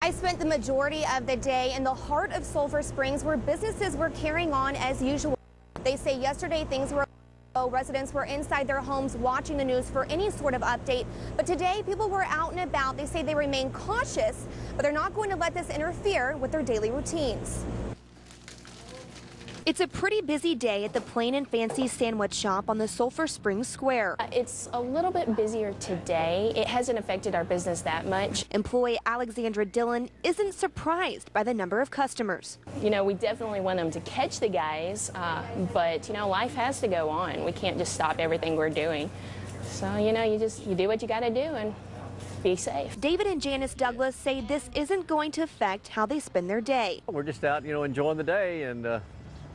I spent the majority of the day in the heart of Sulphur Springs where businesses were carrying on as usual. They say yesterday things were low. Residents were inside their homes watching the news for any sort of update. But today people were out and about. They say they remain cautious, but they're not going to let this interfere with their daily routines. It's a pretty busy day at the Plain and Fancy sandwich shop on the Sulphur Springs Square. It's a little bit busier today. It hasn't affected our business that much. Employee Alexandra Dillon isn't surprised by the number of customers. You know, we definitely want them to catch the guys, but, you know, life has to go on. We can't just stop everything we're doing. So, you know, you do what you got to do and be safe. David and Janice Douglas say this isn't going to affect how they spend their day. We're just out, you know, enjoying the day and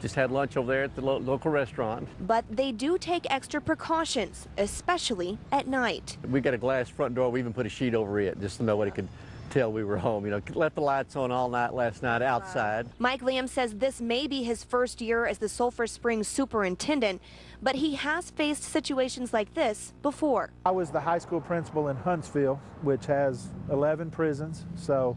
just had lunch over there at the local restaurant. But they do take extra precautions, especially at night. We got a glass front door. We even put a sheet over it just so nobody could tell we were home. You know, left the lights on all night last night outside. Mike Lamb says this may be his first year as the Sulphur Springs superintendent, but he has faced situations like this before. I was the high school principal in Huntsville, which has 11 prisons. So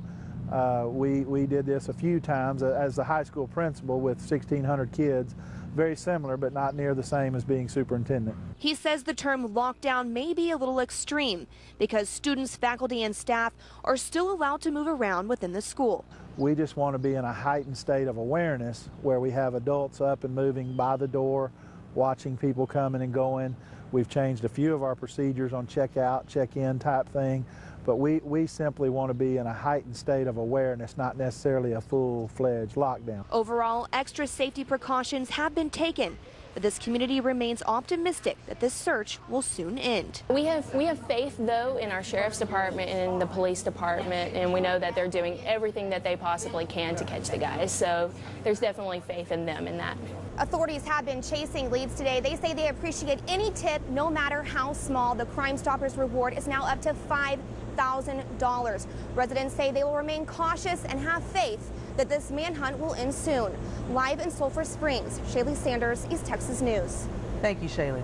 we did this a few times as the high school principal with 1,600 kids. Very similar, but not near the same as being superintendent. He says the term lockdown may be a little extreme because students, faculty, and staff are still allowed to move around within the school. We just want to be in a heightened state of awareness where we have adults up and moving by the door, watching people coming and going. We've changed a few of our procedures on check-out, check-in type thing, but we simply want to be in a heightened state of awareness, not necessarily a full-fledged lockdown. Overall, extra safety precautions have been taken, but this community remains optimistic that this search will soon end. We have faith, though, in our sheriff's department and in the police department, and we know that they're doing everything that they possibly can to catch the guys, so there's definitely faith in them in that. Authorities have been chasing leads today. They say they appreciate any tip, no matter how small. The Crime Stoppers reward is now up to $5,000. Residents say they will remain cautious and have faith that this manhunt will end soon. Live in Sulphur Springs, Shaley Sanders, East Texas News. Thank you, Shaley.